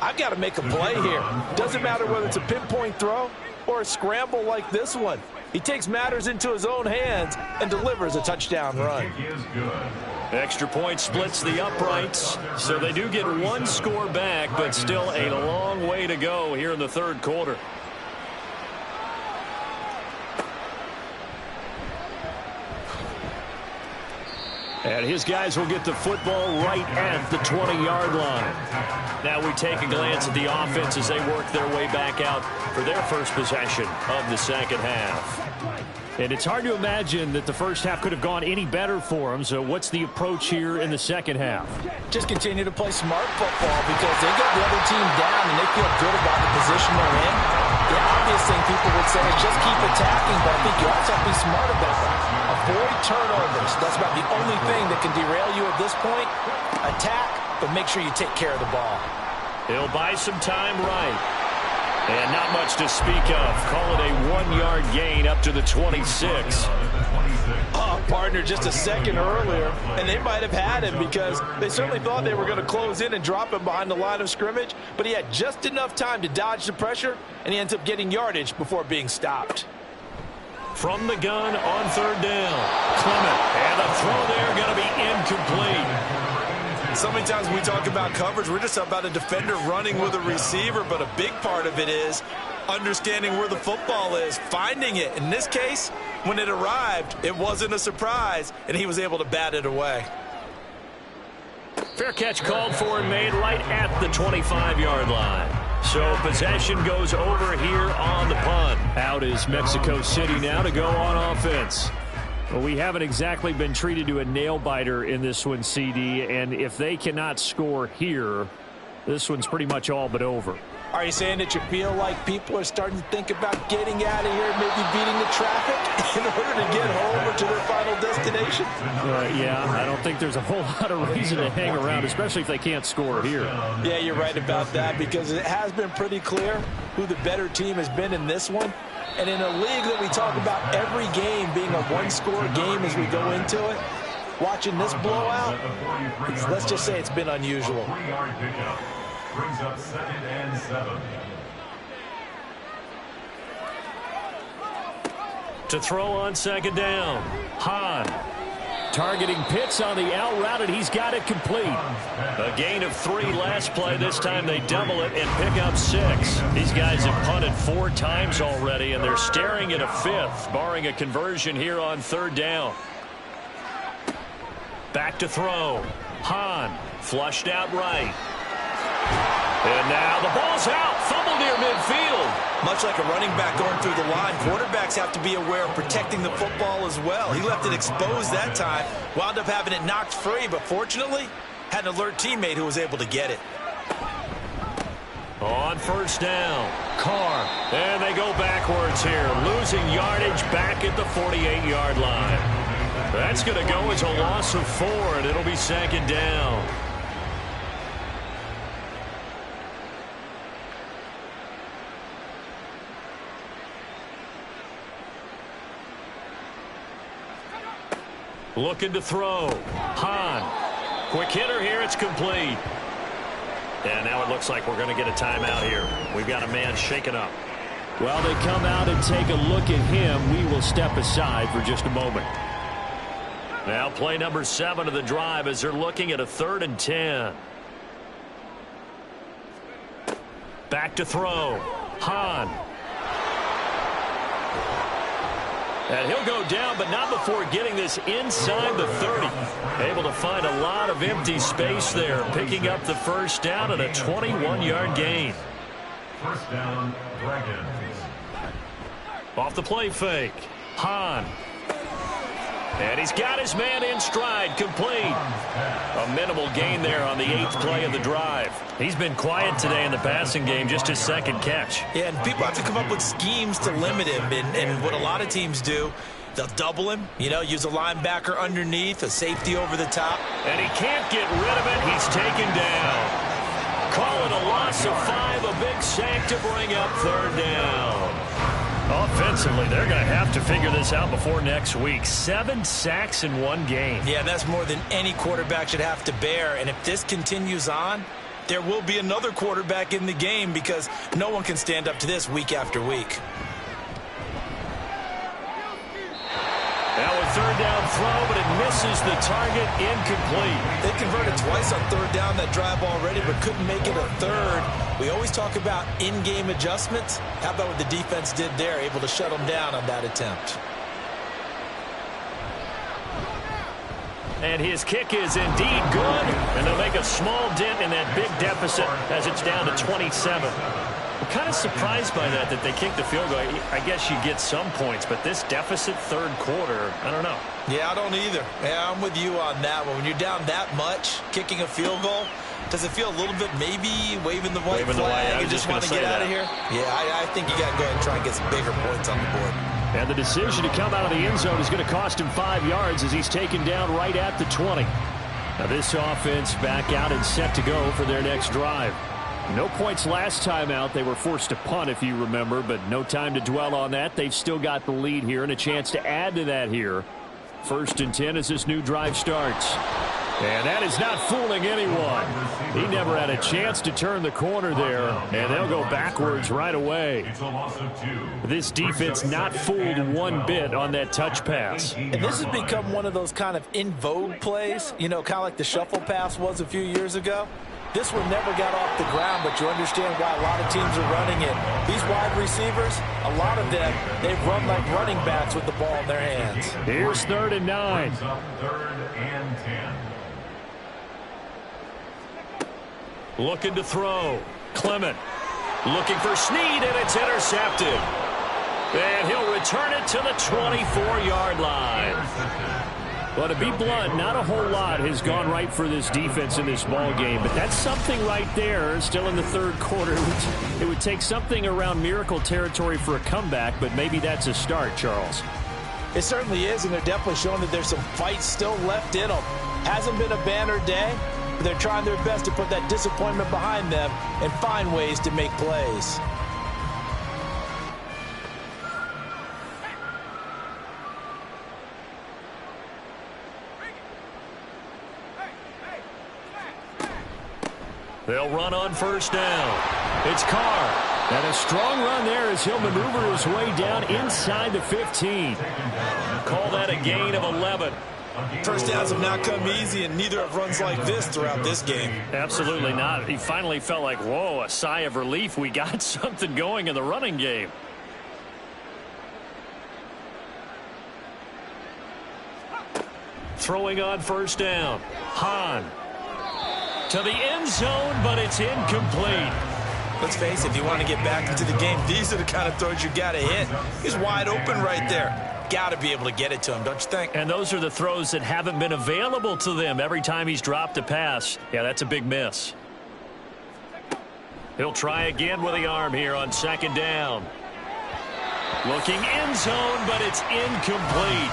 I've got to make a play here. Doesn't matter whether it's a pinpoint throw or a scramble like this one. He takes matters into his own hands and delivers a touchdown run. Extra point splits the uprights, so they do get one score back, but still a long way to go here in the 3rd quarter. And his guys will get the football right at the 20-yard line. Now we take a glance at the offense as they work their way back out for their first possession of the second half. And it's hard to imagine that the first half could have gone any better for them. So what's the approach here in the second half? Just continue to play smart football because they got the other team down and they feel good about the position they're in. The obvious thing people would say is just keep attacking, but I think you also have to be smart about it. Avoid turnovers. That's about the only thing that can derail you at this point. Attack, but make sure you take care of the ball. He'll buy some time right. And not much to speak of. Call it a 1-yard gain up to the 26. Partner, just a second earlier, and they might have had him because they certainly thought they were going to close in and drop him behind the line of scrimmage, but he had just enough time to dodge the pressure, and he ends up getting yardage before being stopped. From the gun on 3rd down. Clement, and the throw there going to be incomplete. So many times when we talk about coverage, we're just about a defender running with a receiver, but a big part of it is understanding where the football is, finding it. In this case, when it arrived, it wasn't a surprise, and he was able to bat it away. Fair catch called for and made right at the 25-yard line. So possession goes over here on the punt. Out is Mexico City now to go on offense. Well, we haven't exactly been treated to a nail-biter in this one, CD, and if they cannot score here, this one's pretty much all but over. Are you saying that you feel like people are starting to think about getting out of here, maybe beating the traffic in order to get home or to their final destination? Yeah, I don't think there's a whole lot of reason to hang around, especially if they can't score here. Yeah, you're right about that because it has been pretty clear who the better team has been in this one. And in a league that we talk about every game being a one-score game as we go into it, watching this blowout, let's just say it's been unusual. Brings up 2nd and 7. To throw on 2nd down. Hahn. Targeting Pitts on the out route, and he's got it complete. A gain of 3 last play. This time they double it and pick up 6. These guys have punted 4 times already, and they're staring at a 5th, barring a conversion here on 3rd down. Back to throw. Hahn flushed out right. And now the ball's out. Fumble near midfield. Much like a running back going through the line, quarterbacks have to be aware of protecting the football as well. He left it exposed that time, wound up having it knocked free, but fortunately had an alert teammate who was able to get it. On 1st down, Carr. And they go backwards here, losing yardage back at the 48-yard line. That's going to go as a loss of 4, and it'll be 2nd down. Looking to throw. Hahn. Quick hitter here. It's complete. And now it looks like we're going to get a timeout here. We've got a man shaken up. Well, they come out and take a look at him. We will step aside for just a moment. Now play number 7 of the drive as they're looking at a 3rd and 10. Back to throw. Hahn. And he'll go down, but not before getting this inside the 30. Able to find a lot of empty space there, picking up the 1st down and a 21-yard gain. 1st down, Dragons. Off the play fake. Hahn. And he's got his man in stride, complete. A minimal gain there on the 8th play of the drive. He's been quiet today in the passing game, just his 2nd catch. Yeah, and people have to come up with schemes to limit him. And what a lot of teams do, they'll double him, use a linebacker underneath, a safety over the top. And he can't get rid of it. He's taken down. Call it a loss of 5, a big sack to bring up 3rd down. Offensively, they're going to have to figure this out before next week. 7 sacks in 1 game. Yeah, that's more than any quarterback should have to bear. And if this continues on, there will be another quarterback in the game because no one can stand up to this week after week. Now a 3rd down throw, but it misses the target, incomplete. They converted twice on 3rd down that drive already, but couldn't make it a 3rd. We always talk about in-game adjustments. How about what the defense did there, able to shut them down on that attempt? And his kick is indeed good, and they'll make a small dent in that big deficit as it's down to 27. I'm kind of surprised by that they kicked the field goal. I guess you get some points, but this deficit 3rd quarter, I don't know. Yeah, I don't either. Yeah, I'm with you on that one. When you're down that much, kicking a field goal, does it feel a little bit maybe waving the white flag and just want to get out of here? Yeah, I think you got to go ahead and try and get some bigger points on the board. And the decision to come out of the end zone is going to cost him 5 yards as he's taken down right at the 20. Now this offense back out and set to go for their next drive. No points last time out. They were forced to punt, if you remember, but no time to dwell on that. They've still got the lead here and a chance to add to that here. 1st and 10 as this new drive starts. And that is not fooling anyone. He never had a chance to turn the corner there, and they'll go backwards right away. This defense not fooled one bit on that touch pass. And this has become one of those kind of in vogue plays, kind of like the shuffle pass was a few years ago. This one never got off the ground, but you understand why a lot of teams are running it. These wide receivers, a lot of them, they've run like running backs with the ball in their hands. Here's 3rd and 9. 3rd and 10. Looking to throw. Clement looking for Snead, and it's intercepted. And he'll return it to the 24-yard line. Well, to be blunt, not a whole lot has gone right for this defense in this ball game, but that's something right there. Still in the 3rd quarter. It would take something around miracle territory for a comeback, but maybe that's a start, Charles. It certainly is, and they're definitely showing that there's some fight still left in them. Hasn't been a banner day, but they're trying their best to put that disappointment behind them and find ways to make plays. They'll run on 1st down. It's Carr. And a strong run there as he'll maneuver his way down inside the 15. Call that a gain of 11. First downs have not come easy, and neither have runs like this throughout this game. Absolutely not. He finally felt like, whoa, a sigh of relief. We got something going in the running game. Throwing on first down. Hahn to the end zone, but it's incomplete. Let's face it, if you want to get back into the game, these are the kind of throws you got to hit. He's wide open right there. Got to be able to get it to him, don't you think? And those are the throws that haven't been available to them every time he's dropped a pass. Yeah, that's a big miss. He'll try again with the arm here on second down. Looking end zone, but it's incomplete.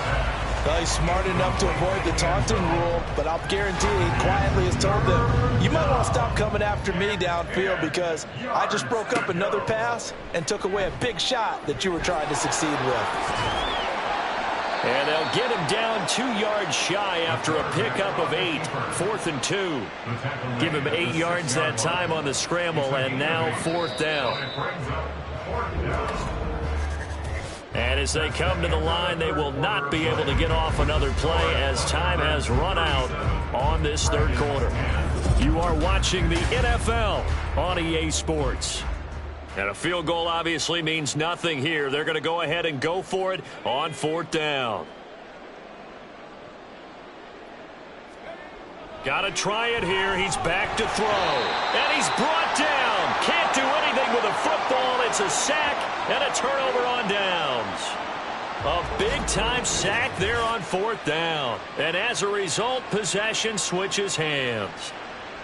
Well, he's smart enough to avoid the taunting rule, but I'll guarantee he quietly has told them, you might want to stop coming after me downfield because I just broke up another pass and took away a big shot that you were trying to succeed with. And they'll get him down 2 yards shy after a pickup of 8. 4th and 2. Give him 8 yards that time on the scramble, and now 4th down. And as they come to the line, they will not be able to get off another play as time has run out on this third quarter. You are watching the NFL on EA Sports. And a field goal obviously means nothing here. They're going to go ahead and go for it on 4th down. Got to try it here. He's back to throw. And he's brought down. Can't do anything with a football. It's a sack and a turnover on downs. A big-time sack there on 4th down. And as a result, possession switches hands.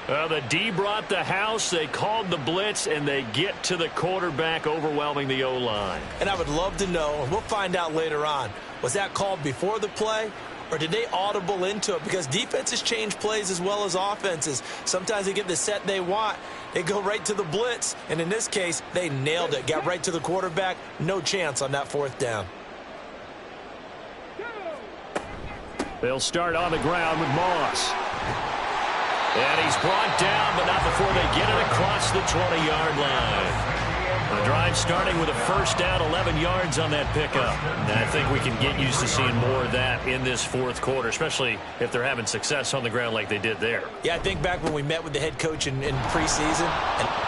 The D brought the house, they called the blitz, and they get to the quarterback, overwhelming the O-line. And I would love to know, and we'll find out later on, was that called before the play, or did they audible into it? Because defenses change plays as well as offenses. Sometimes they get the set they want. They go right to the blitz, and in this case, they nailed it. Got right to the quarterback. No chance on that 4th down. They'll start on the ground with Moss. And he's brought down, but not before they get it across the 20-yard line. The drive starting with a first down, 11 yards on that pickup. And I think we can get used to seeing more of that in this 4th quarter, especially if they're having success on the ground like they did there. Yeah, I think back when we met with the head coach in preseason.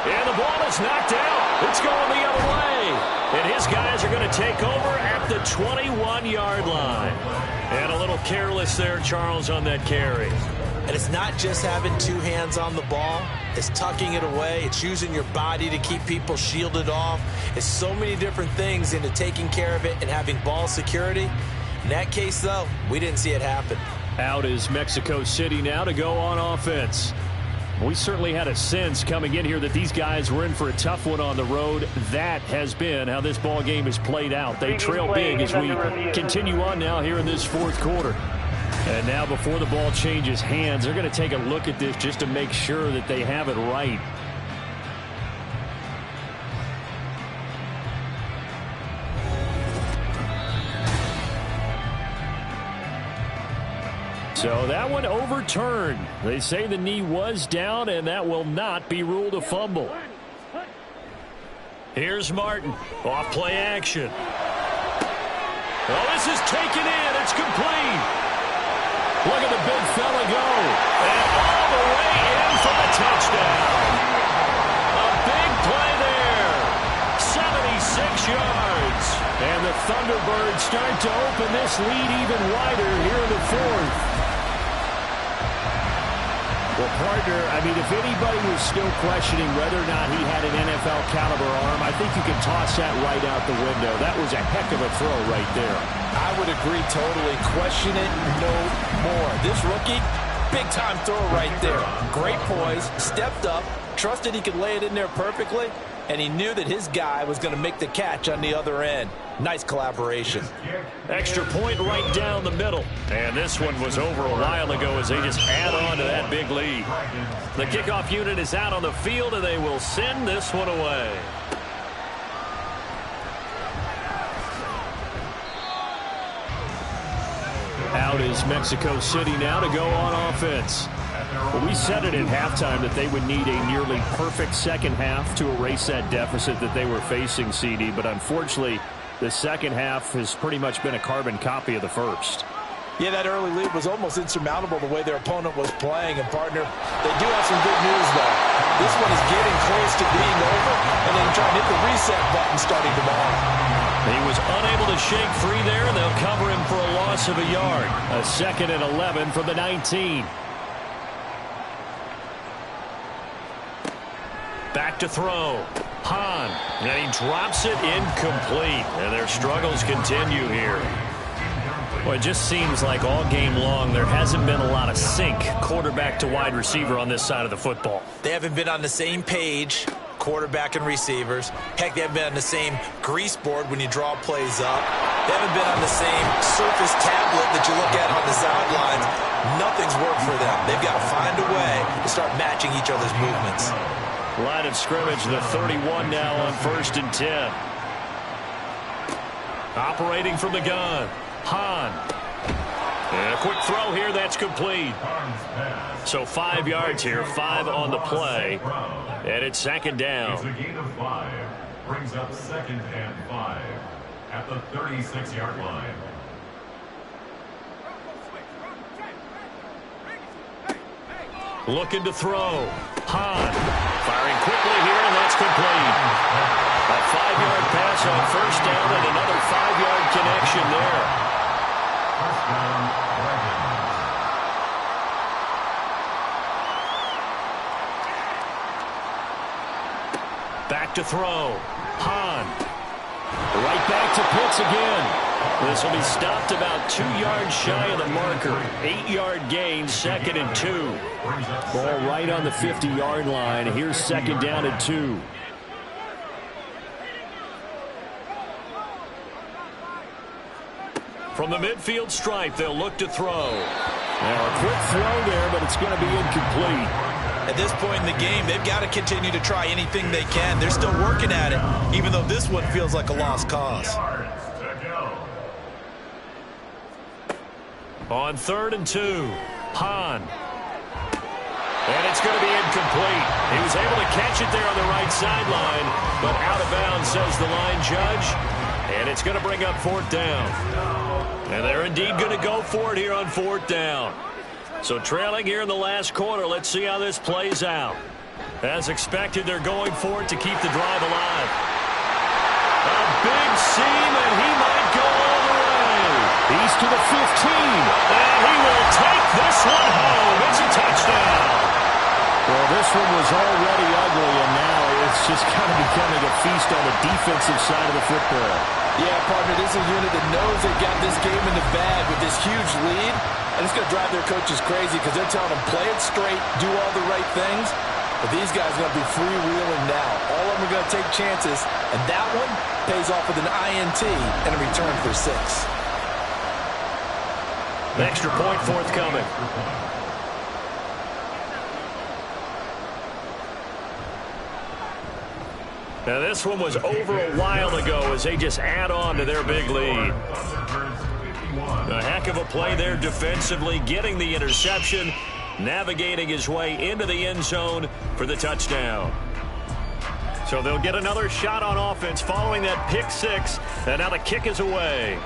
And the ball is knocked out. It's going the other way. And his guys are going to take over at the 21-yard line. And a little careless there, Charles, on that carry. And it's not just having 2 hands on the ball. It's tucking it away. It's using your body to keep people shielded off. It's so many different things into taking care of it and having ball security. In that case, though, we didn't see it happen. Out is Mexico City now to go on offense. We certainly had a sense coming in here that these guys were in for a tough one on the road. That has been how this ball game has played out. They trail big as we continue on now here in this 4th quarter. And now before the ball changes hands, they're going to take a look at this just to make sure that they have it right. So that one overturned. They say the knee was down, and that will not be ruled a fumble. Here's Martin. Off play action. Oh, this is taken in. It's complete. Look at the big fella go. And all the way in for the touchdown. A big play there. 76 yards. And the Thunderbirds start to open this lead even wider here in the 4th. Well, partner, I mean, if anybody was still questioning whether or not he had an NFL caliber arm, I think you can toss that right out the window. That was a heck of a throw right there. I would agree totally. Question it no more. This rookie, big-time throw right there. Great poise, stepped up, trusted he could lay it in there perfectly, and he knew that his guy was going to make the catch on the other end. Nice collaboration. Extra point right down the middle. And this one was over a while ago as they just add on to that big lead. The kickoff unit is out on the field, and they will send this one away. Out is Mexico City now to go on offense. Well, we said it at halftime that they would need a nearly perfect second half to erase that deficit that they were facing, CD, but unfortunately, the second half has pretty much been a carbon copy of the first. Yeah, that early lead was almost insurmountable the way their opponent was playing. And, partner, they do have some good news, though. This one is getting close to being over, and then trying to hit the reset button starting tomorrow. He was unable to shake free there, and they'll cover him for a loss of a yard. A 2nd and 11 from the 19. Back to throw. Hahn, and he drops it incomplete. And their struggles continue here. Well, it just seems like all game long there hasn't been a lot of sync quarterback to wide receiver on this side of the football. They haven't been on the same page, quarterback and receivers. Heck, they haven't been on the same grease board when you draw plays up. They haven't been on the same Surface tablet that you look at on the sidelines. Nothing's worked for them. They've got to find a way to start matching each other's movements. Line of scrimmage, the 31 now on 1st and 10. Operating from the gun. Hahn. And a quick throw here, that's complete. So 5 yards here, 5 on the play. And it's 2nd down. It's a gain of 5. Brings up 2nd and 5 at the 36-yard line. Looking to throw. Hahn. Firing quickly here, and that's complete. A 5-yard pass on 1st down and another 5-yard connection there. Back to throw. Hahn. Right back to Pitts again. This will be stopped about 2 yards shy of the marker. 8-yard gain, 2nd and 2. Ball right on the 50-yard line. Here's 2nd down and 2. From the midfield stripe, they'll look to throw. Now a quick throw there, but it's going to be incomplete. At this point in the game, they've got to continue to try anything they can. They're still working at it, even though this one feels like a lost cause. On 3rd and 2, Hahn. And it's going to be incomplete. He was able to catch it there on the right sideline, but out of bounds, says the line judge. And it's going to bring up 4th down. And they're indeed going to go for it here on 4th down. So trailing here in the last quarter, let's see how this plays out. As expected, they're going for it to keep the drive alive. A big seam, and he might go all the way. He's to the 15. And he will take this one home. It's a touchdown. Well, this one was already ugly, and now it's just kind of becoming a feast on the defensive side of the football. Yeah, partner, this is a unit that knows they've got this game in the bag with this huge lead, and it's going to drive their coaches crazy because they're telling them play it straight, do all the right things, but these guys are going to be freewheeling now. All of them are going to take chances, and that one pays off with an INT and a return for 6. An extra point forthcoming. Now this one was over a while ago as they just add on to their big lead. A heck of a play there defensively, getting the interception, navigating his way into the end zone for the touchdown. So they'll get another shot on offense following that pick 6, and now the kick is away.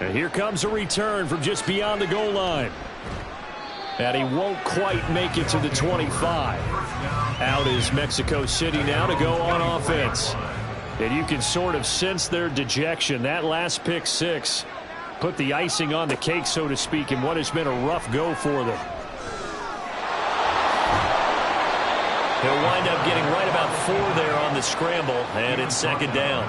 And here comes a return from just beyond the goal line. And he won't quite make it to the 25. Out is Mexico City now to go on offense. And you can sort of sense their dejection. That last pick 6 put the icing on the cake, so to speak, in what has been a rough go for them. He'll wind up getting right about 4 there on the scramble, and it's 2nd down.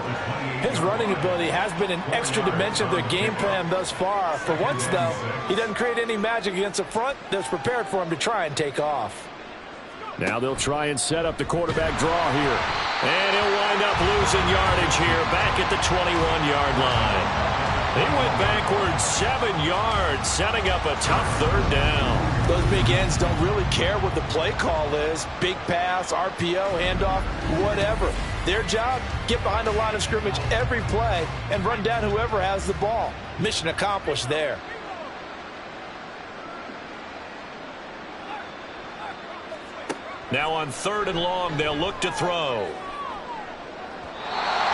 His running ability has been an extra dimension of their game plan thus far. For once, though, he doesn't create any magic against the front that's prepared for him to try and take off. Now they'll try and set up the quarterback draw here. And he'll wind up losing yardage here back at the 21-yard line. He went backwards 7 yards, setting up a tough 3rd down. Those big ends don't really care what the play call is. Big pass, RPO, handoff, whatever. Their job, get behind the line of scrimmage every play and run down whoever has the ball. Mission accomplished there. Now on 3rd and long, they'll look to throw.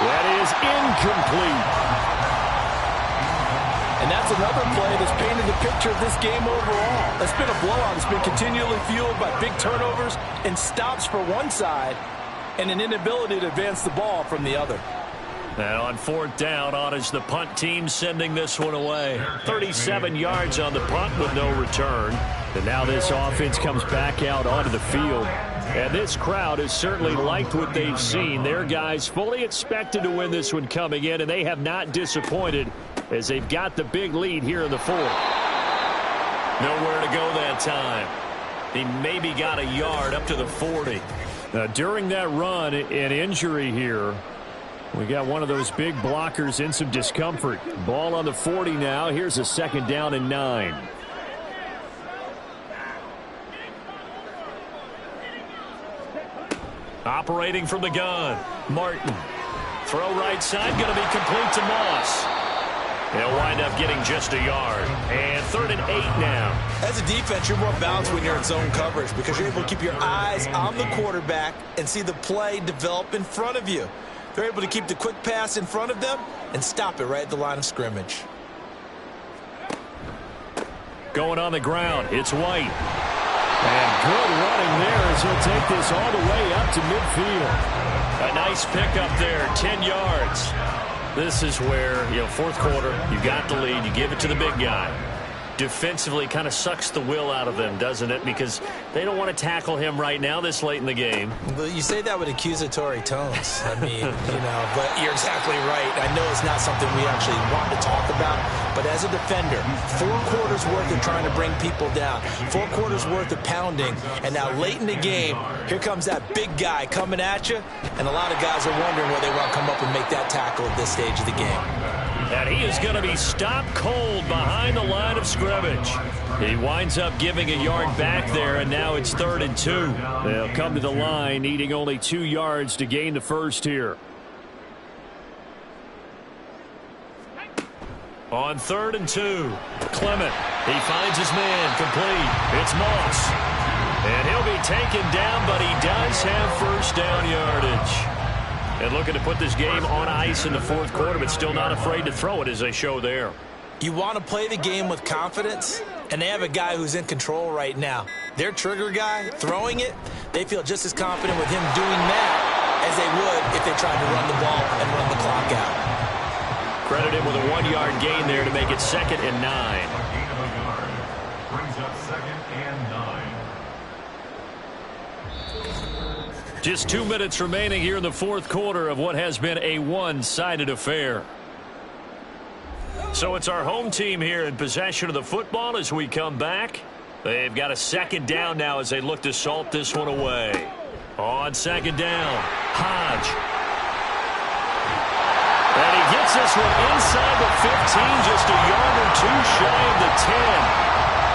That is incomplete. And that's another play that's painted the picture of this game overall. It's been a blowout. It's been continually fueled by big turnovers and stops for one side and an inability to advance the ball from the other. And on fourth down, on is the punt team sending this one away. 37 yards on the punt with no return. And now this offense comes back out onto the field. And this crowd has certainly liked what they've seen. Their guys fully expected to win this one coming in, and they have not disappointed as they've got the big lead here in the fourth. Nowhere to go that time. He maybe got a yard up to the 40. Now, during that run, an injury here. We got one of those big blockers in some discomfort. Ball on the 40 now. Here's a 2nd down and 9. Operating from the gun, Martin. Throw right side, going to be complete to Moss. They'll wind up getting just a yard. And 3rd and 8 now. As a defense, you're more balanced when you're in zone coverage because you're able to keep your eyes on the quarterback and see the play develop in front of you. They're able to keep the quick pass in front of them and stop it right at the line of scrimmage. Going on the ground, it's White. And good running there as he'll take this all the way up to midfield. A nice pickup there, 10 yards. This is where, fourth quarter, you got the lead, you give it to the big guy. Defensively kind of sucks the will out of them, doesn't it? Because they don't want to tackle him right now this late in the game. Well, you say that with accusatory tones. I mean, but you're exactly right. I know it's not something we actually want to talk about, but as a defender, 4 quarters worth of trying to bring people down, 4 quarters worth of pounding, and now late in the game, here comes that big guy coming at you, and a lot of guys are wondering whether they want to come up and make that tackle at this stage of the game. And he is going to be stopped cold behind the line of scrimmage. He winds up giving a yard back there, and now it's 3rd and 2. They'll come to the line, needing only 2 yards to gain the first here. On 3rd and 2, Clement. He finds his man complete. It's Moss. And he'll be taken down, but he does have first down yardage. And looking to put this game on ice in the fourth quarter, but still not afraid to throw it as they show there. You want to play the game with confidence, and they have a guy who's in control right now. Their trigger guy throwing it, they feel just as confident with him doing that as they would if they tried to run the ball and run the clock out. Credit him with a 1-yard gain there to make it 2nd and 9. Brings up 2nd and 9. Just 2 minutes remaining here in the fourth quarter of what has been a one-sided affair. So it's our home team here in possession of the football as we come back. They've got a 2nd down now as they look to salt this one away. On 2nd down, Hodge. And he gets this one inside the 15, just a yard or 2 shy of the 10.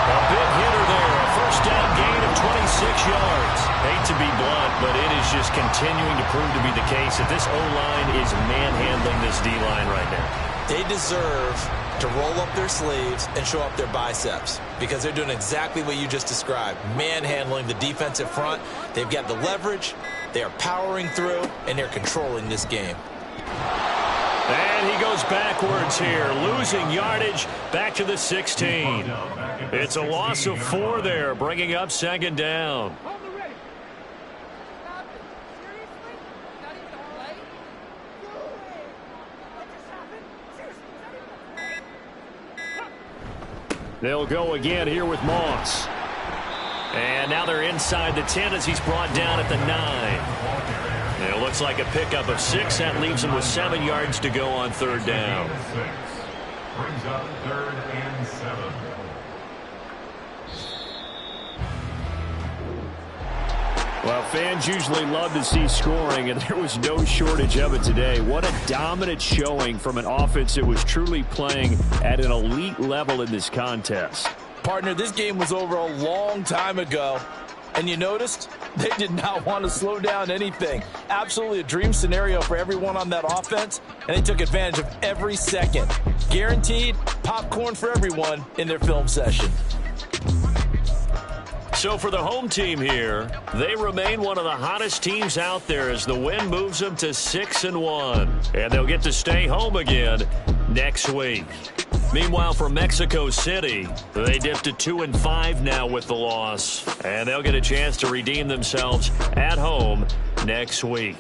A big hitter there, a first down gain of 26 yards. Hate to be blunt, but it is just continuing to prove to be the case that this O-line is manhandling this D-line right now. They deserve to roll up their sleeves and show up their biceps because they're doing exactly what you just described, manhandling the defensive front. They've got the leverage, they are powering through, and they're controlling this game. And he goes backwards here, losing yardage back to the 16. It's a loss of 4 there, bringing up 2nd down. They'll go again here with Moss. And now they're inside the 10 as he's brought down at the 9. It looks like a pickup of 6. That leaves him with 7 yards to go on 3rd down. Brings up 3rd and 7. Well, fans usually love to see scoring, and there was no shortage of it today. What a dominant showing from an offense that was truly playing at an elite level in this contest. Partner, this game was over a long time ago. And you noticed they did not want to slow down anything. Absolutely a dream scenario for everyone on that offense, and they took advantage of every second. Guaranteed popcorn for everyone in their film session. So for the home team here, they remain one of the hottest teams out there as the win moves them to 6-1. And they'll get to stay home again next week. Meanwhile, for Mexico City, they dipped to 2-5 now with the loss. And they'll get a chance to redeem themselves at home next week.